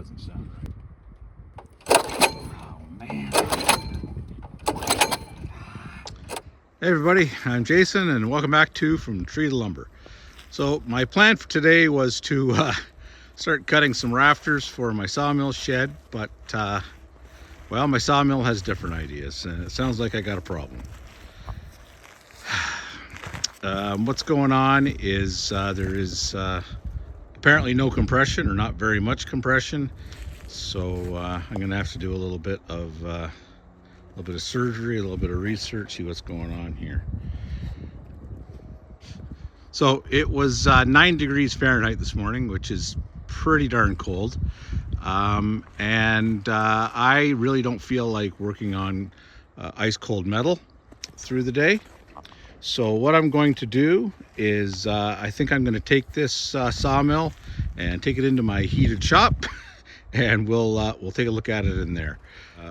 doesn't sound right. Oh, man. Hey everybody, I'm Jason and welcome back to From Tree to Lumber. So my plan for today was to start cutting some rafters for my sawmill shed, but well, my sawmill has different ideas and it sounds like I got a problem. What's going on is there is apparently no compression, or not very much compression, so I'm gonna have to do a little bit of surgery, a little bit of research, see what's going on here. So it was 9 degrees Fahrenheit this morning, which is pretty darn cold, and I really don't feel like working on ice cold metal through the day. So what I'm going to do is I think I'm going to take this sawmill and take it into my heated shop and we'll take a look at it in there,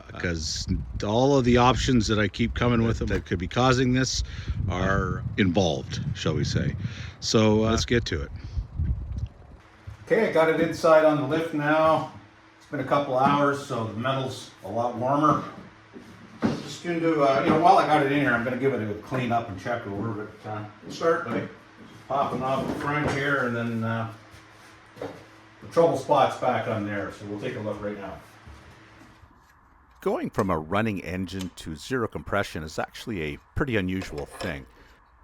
because all of the options that I keep coming with that could be causing this are involved, shall we say. So let's get to it. Okay, I got it inside on the lift now. It's been a couple hours, so the metal's a lot warmer. Just going to, while I got it in here, I'm going to give it a clean up and check over. But start by popping off the front here, and then the trouble spot's back on there. So we'll take a look right now. Going from a running engine to zero compression is actually a pretty unusual thing.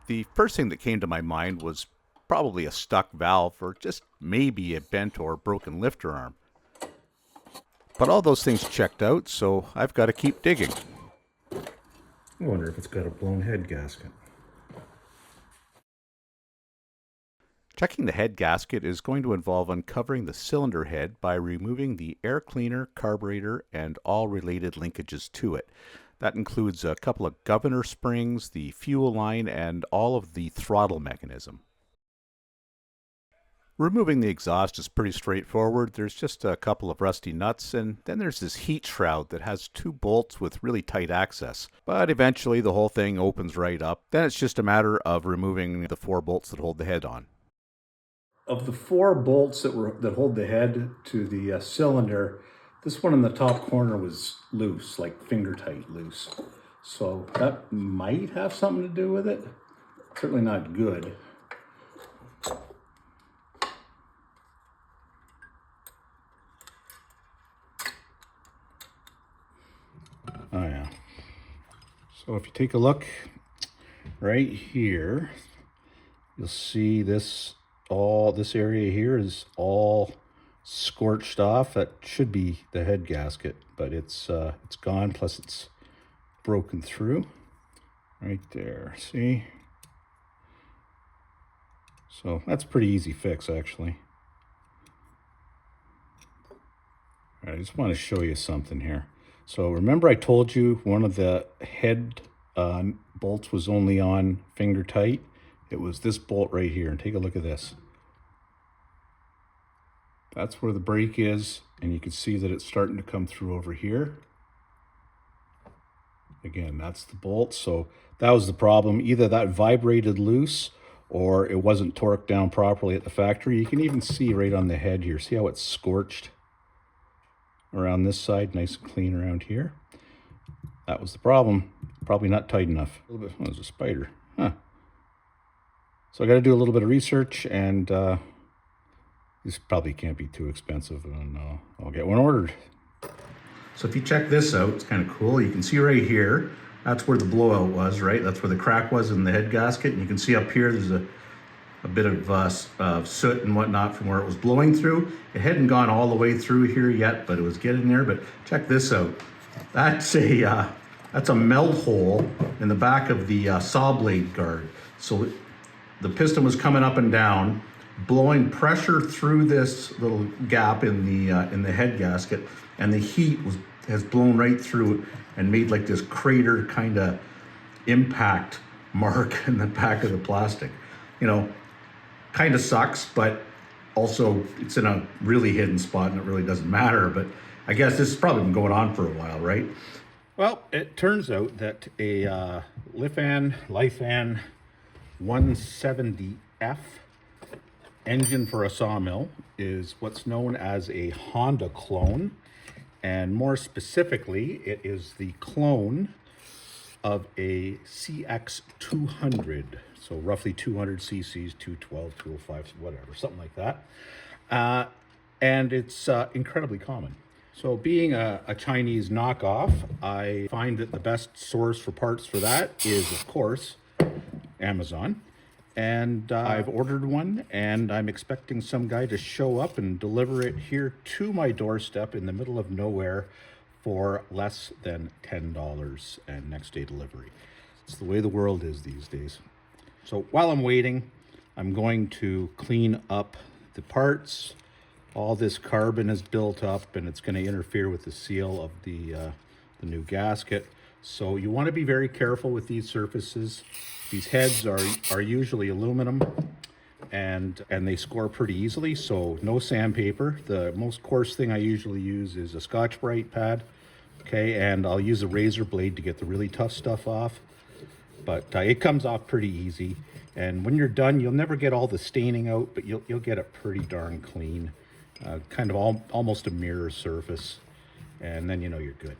The first thing that came to my mind was probably a stuck valve, or just maybe a bent or broken lifter arm. But all those things checked out, so I've got to keep digging. I wonder if it's got a blown head gasket. Checking the head gasket is going to involve uncovering the cylinder head by removing the air cleaner, carburetor, and all related linkages to it. That includes a couple of governor springs, the fuel line, and all of the throttle mechanism. Removing the exhaust is pretty straightforward. There's just a couple of rusty nuts, and then there's this heat shroud that has 2 bolts with really tight access. But eventually the whole thing opens right up. Then it's just a matter of removing the 4 bolts that hold the head on. Of the 4 bolts that hold the head to the cylinder, this one in the top corner was loose, like finger tight loose. So that might have something to do with it. Certainly not good. Oh yeah. So if you take a look right here, you'll see this area here is all scorched off. That should be the head gasket, but it's gone, plus it's broken through right there. See? So that's a pretty easy fix, actually. All right, I just want to show you something here. So remember I told you one of the head bolts was only on finger tight? It was this bolt right here, and take a look at this. That's where the brake is, and you can see that it's starting to come through over here. Again, that's the bolt, so that was the problem. Either that vibrated loose or it wasn't torqued down properly at the factory. You can even see right on the head here, see how it's scorched around this side, nice and clean around here. That was the problem. Probably not tight enough. A little bit, oh, there's a spider, huh? So I got to do a little bit of research, and this probably can't be too expensive, and I'll get one ordered. So if you check this out, it's kind of cool. You can see right here, that's where the blowout was, right? That's where the crack was in the head gasket. And you can see up here, there's a bit of soot and whatnot from where it was blowing through. It hadn't gone all the way through here yet, but it was getting there. But check this out. That's a melt hole in the back of the saw blade guard. So the piston was coming up and down, blowing pressure through this little gap in the head gasket, and the heat has blown right through it and made like this crater kind of impact mark in the back of the plastic. You know, kind of sucks, but also it's in a really hidden spot and it really doesn't matter. But I guess this has probably been going on for a while, right? Well, it turns out that a Lifan 7hp engine for a sawmill is what's known as a Honda clone. And more specifically, it is the clone of a GX200. So roughly 200 cc's, 212, 205, whatever, something like that. And it's incredibly common. So being a Chinese knockoff, I find that the best source for parts for that is, of course, Amazon. And I've ordered one, and I'm expecting some guy to show up and deliver it here to my doorstep in the middle of nowhere for less than $10 and next day delivery. It's the way the world is these days. So while I'm waiting, I'm going to clean up the parts. All this carbon is built up, and it's going to interfere with the seal of the new gasket. So you want to be very careful with these surfaces. These heads are usually aluminum, and they score pretty easily, so no sandpaper. The most coarse thing I usually use is a Scotch-Brite pad, okay, and I'll use a razor blade to get the really tough stuff off. But it comes off pretty easy, and when you're done, you'll never get all the staining out, but you'll get it pretty darn clean. Kind of almost a mirror surface, and then you know you're good.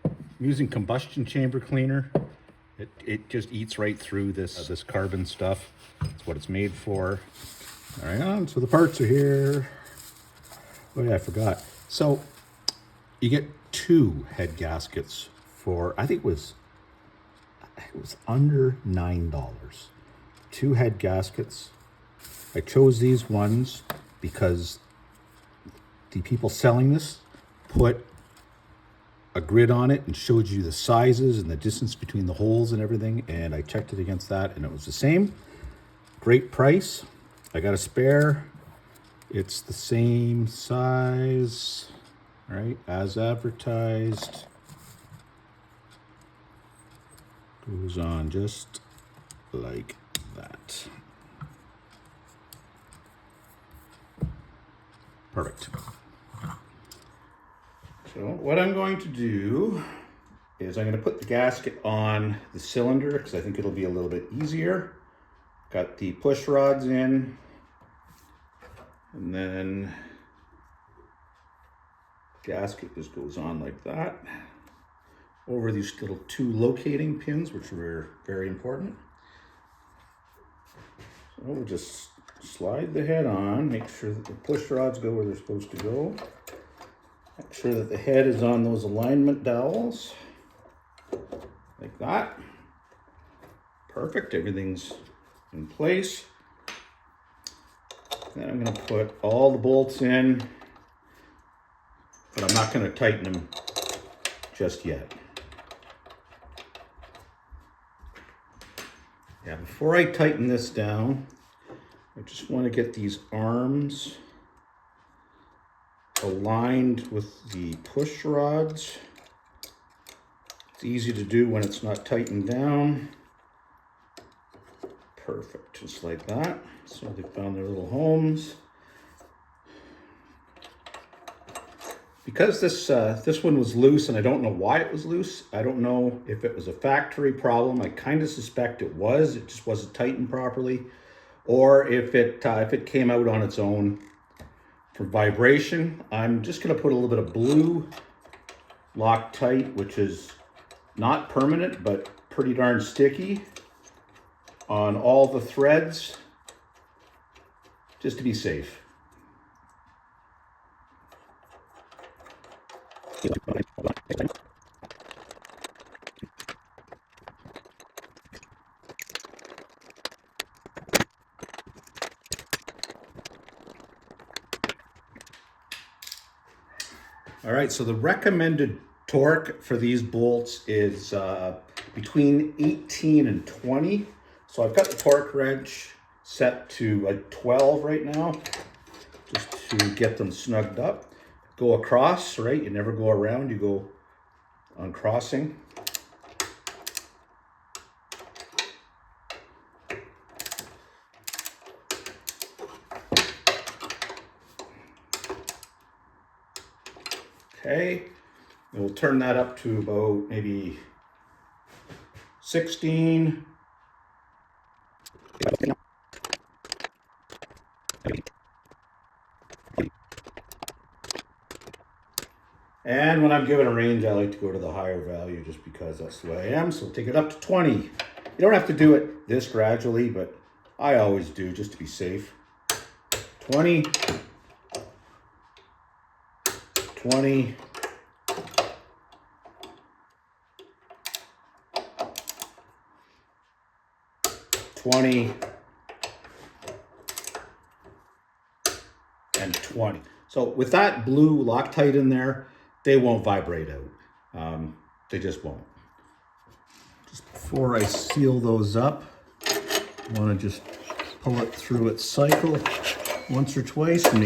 I'm using combustion chamber cleaner. It just eats right through this carbon stuff. That's what it's made for. All right, so the parts are here. Oh yeah, I forgot. So you get 2 head gaskets for, I think it was under $9. 2 head gaskets. I chose these ones because the people selling this put a grid on it and showed you the sizes and the distance between the holes and everything, and I checked it against that and it was the same. Great price. I got a spare. It's the same size, right, as advertised. Goes on just like that. Perfect. So what I'm going to do is I'm going to put the gasket on the cylinder because I think it'll be a little bit easier. Got the push rods in, and then gasket just goes on like that over these little 2 locating pins, which are very important. So we'll just slide the head on, make sure that the push rods go where they're supposed to go. Make sure that the head is on those alignment dowels, like that. Perfect, everything's in place. Then I'm going to put all the bolts in, but I'm not going to tighten them just yet. Yeah, before I tighten this down, I just want to get these arms aligned with the push rods. It's easy to do when it's not tightened down. Perfect, just like that. So they found their little homes. Because this one was loose, and I don't know why it was loose. I don't know if it was a factory problem. I kind of suspect it was. It just wasn't tightened properly, or if it came out on its own. For vibration, I'm just going to put a little bit of blue Loctite, which is not permanent but pretty darn sticky, on all the threads, just to be safe. All right, so the recommended torque for these bolts is between 18 and 20. So I've got the torque wrench set to like 12 right now, just to get them snugged up. Go across, right? You never go around, you go on crossing. Okay, and we'll turn that up to about maybe 16. And when I'm given a range, I like to go to the higher value just because that's the way I am. So we'll take it up to 20. You don't have to do it this gradually, but I always do just to be safe. 20, 20, 20, and 20. So with that blue Loctite in there, they won't vibrate out. They just won't. Just before I seal those up, I want to just pull it through its cycle once or twice and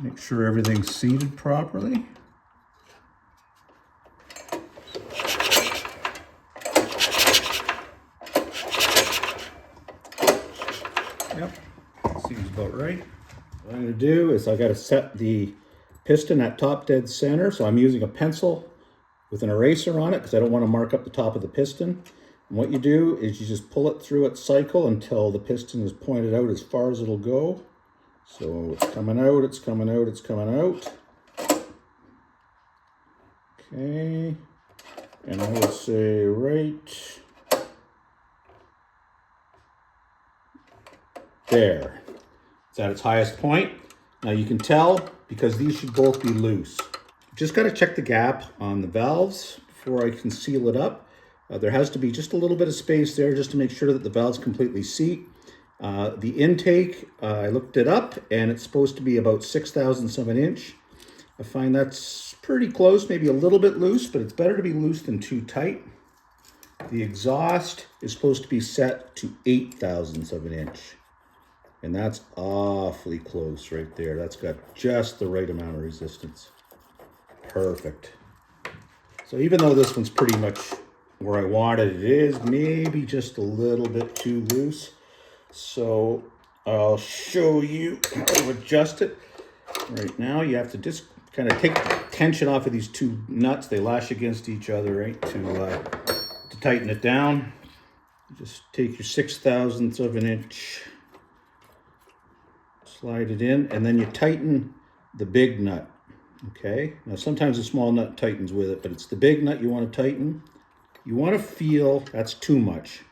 make sure everything's seated properly. Yep, seems about right. What I'm going to do is I got to set the piston at top dead center, so I'm using a pencil with an eraser on it because I don't want to mark up the top of the piston. And what you do is you just pull it through its cycle until the piston is pointed out as far as it'll go. So it's coming out, it's coming out, it's coming out. Okay, and I would say right there. It's at its highest point. Now you can tell because these should both be loose. Just got to check the gap on the valves before I can seal it up. There has to be just a little bit of space there just to make sure that the valves completely seat. The intake, I looked it up and it's supposed to be about 6/1000 of an inch. I find that's pretty close, maybe a little bit loose, but it's better to be loose than too tight. The exhaust is supposed to be set to 0.8 of an inch. And that's awfully close right there. That's got just the right amount of resistance. Perfect. So even though this one's pretty much where I wanted it is, maybe just a little bit too loose. So I'll show you how to adjust it. Right now you have to just kind of take the tension off of these two nuts. They lash against each other, right, to tighten it down. Just take your 0.6 of an inch, slide it in, and then you tighten the big nut. Okay, now sometimes the small nut tightens with it, but it's the big nut you want to tighten. You want to feel, that's too much.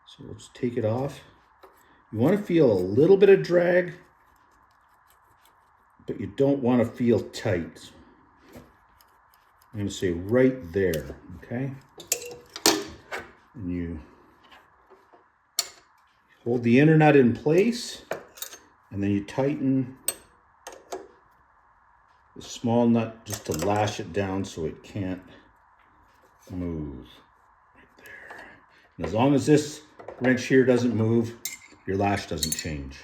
So let's take it off. You want to feel a little bit of drag, but you don't want to feel tight. I'm going to say right there, okay? And you hold the inner nut in place, and then you tighten the small nut just to lash it down so it can't move. Right there. And as long as this wrench here doesn't move, your lash doesn't change.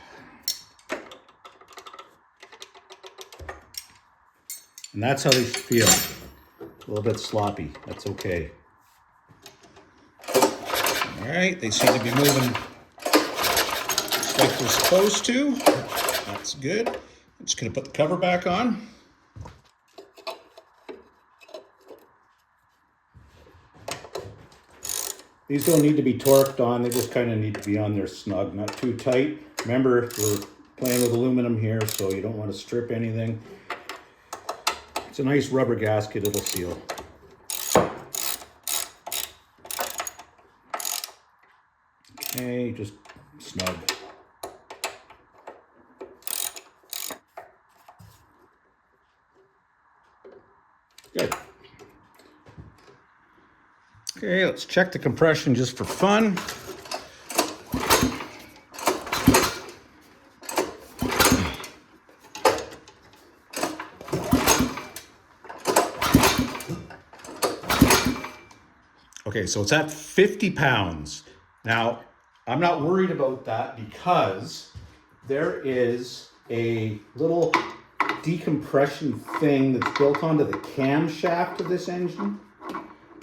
And that's how they should feel. A little bit sloppy, that's okay. All right, they seem to be moving just like they're supposed to. That's good. I'm just gonna put the cover back on. These don't need to be torqued on, they just kind of need to be on there snug, not too tight. Remember, we're playing with aluminum here, so you don't want to strip anything. It's a nice rubber gasket, it'll seal. Okay, just snug. Good. Okay, let's check the compression just for fun. Okay, so it's at 50 pounds. Now, I'm not worried about that because there is a little decompression thing that's built onto the camshaft of this engine.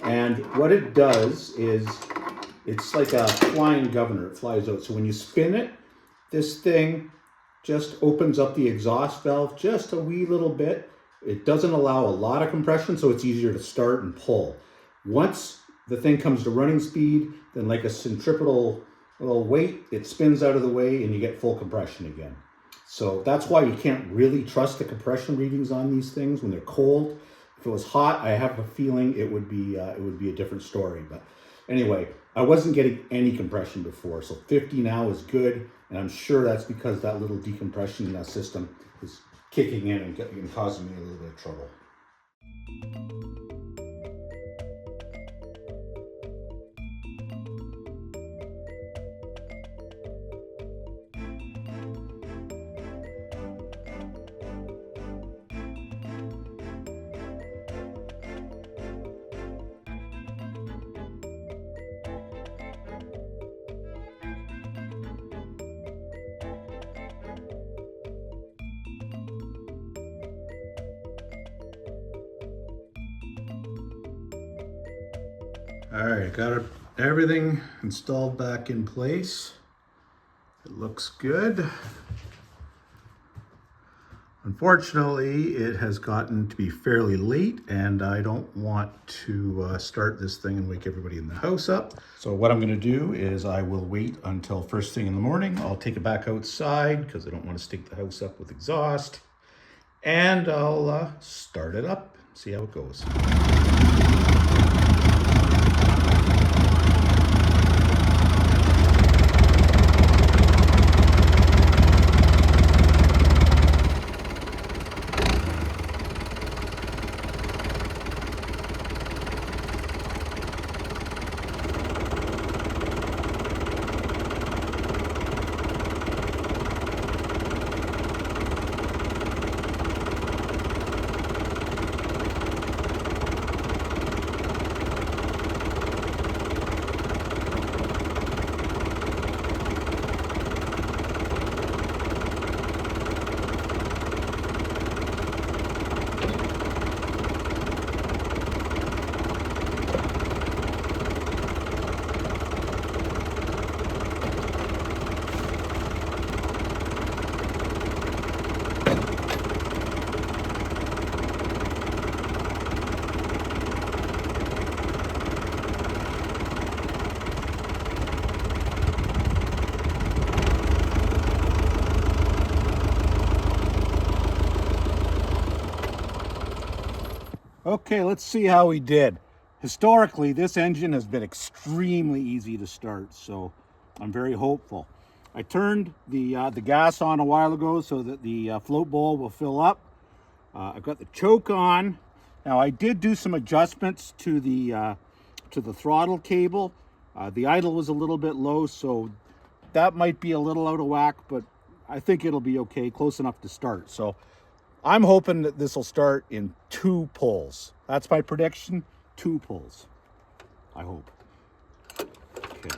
And what it does is, it's like a flying governor, it flies out. So when you spin it, this thing just opens up the exhaust valve just a wee little bit. It doesn't allow a lot of compression, so it's easier to start and pull. Once the thing comes to running speed, then like a centripetal little weight, it spins out of the way and you get full compression again. So that's why you can't really trust the compression readings on these things when they're cold. If it was hot, I have a feeling it would be a different story. But anyway, I wasn't getting any compression before, so 50 now is good, and I'm sure that's because that little decompression system is kicking in and causing me a little bit of trouble. All right, got everything installed back in place. It looks good. Unfortunately, it has gotten to be fairly late, and I don't want to start this thing and wake everybody in the house up. So what I'm going to do is I will wait until first thing in the morning. I'll take it back outside because I don't want to stink the house up with exhaust. And I'll start it up, see how it goes. Okay, let's see how we did. Historically, this engine has been extremely easy to start, so I'm very hopeful. I turned the gas on a while ago so that the float bowl will fill up. I've got the choke on. Now, I did do some adjustments to the throttle cable. The idle was a little bit low, so that might be a little out of whack, but I think it'll be okay, close enough to start. So I'm hoping that this will start in 2 pulls. That's my prediction, 2 pulls, I hope. Okay.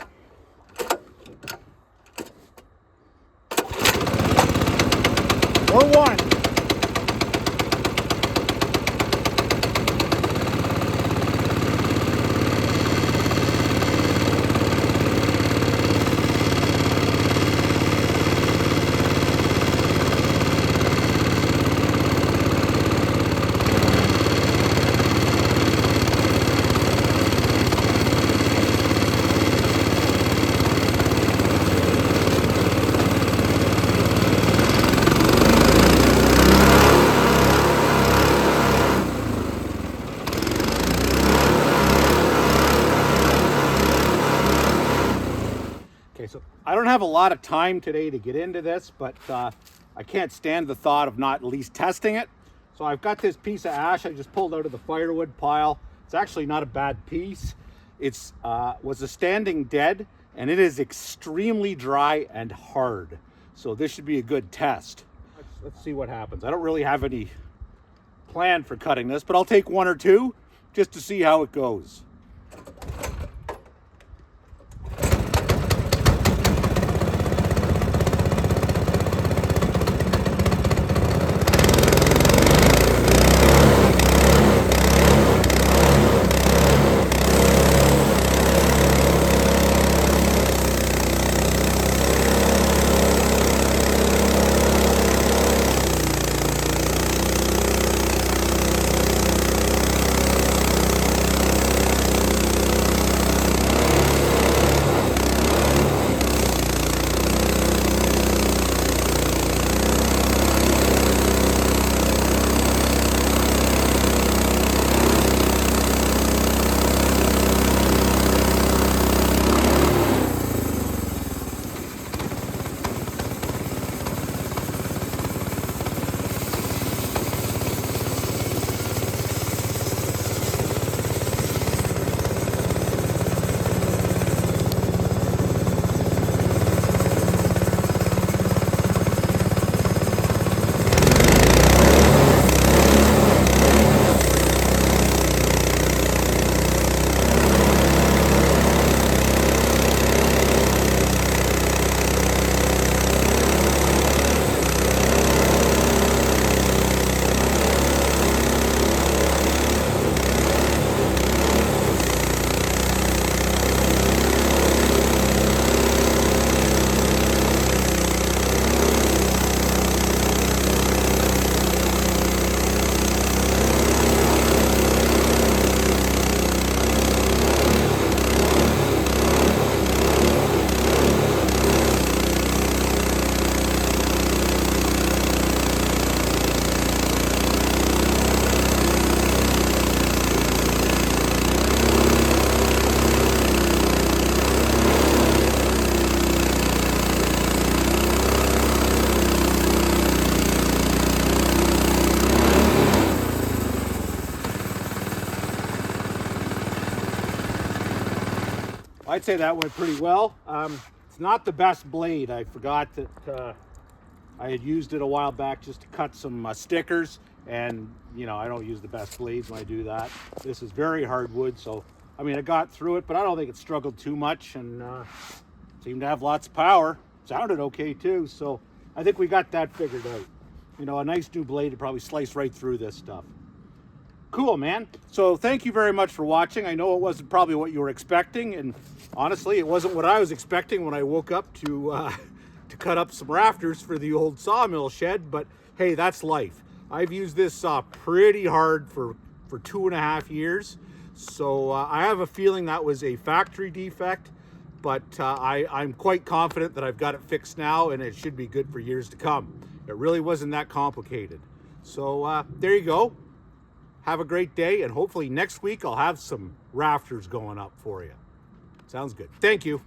Or 1. Okay, so I don't have a lot of time today to get into this, but I can't stand the thought of not at least testing it. So I've got this piece of ash I just pulled out of the firewood pile. It's actually not a bad piece. It's was a standing dead, and it is extremely dry and hard. So this should be a good test. Let's see what happens. I don't really have any plan for cutting this, but I'll take 1 or 2 just to see how it goes. I'd say that went pretty well. It's not the best blade. I forgot that I had used it a while back just to cut some stickers, and you know, I don't use the best blades when I do that. This is very hard wood, so I mean, I got through it, but I don't think it struggled too much, and seemed to have lots of power. Sounded okay too, so I think we got that figured out. You know, a nice new blade would probably slice right through this stuff. Cool, man. So thank you very much for watching. I know it wasn't probably what you were expecting, and honestly, it wasn't what I was expecting when I woke up to cut up some rafters for the old sawmill shed, but hey, that's life. I've used this saw pretty hard for 2.5 years, so I have a feeling that was a factory defect, but I'm quite confident that I've got it fixed now, and it should be good for years to come. It really wasn't that complicated. So there you go. Have a great day, and hopefully next week I'll have some rafters going up for you. Sounds good. Thank you.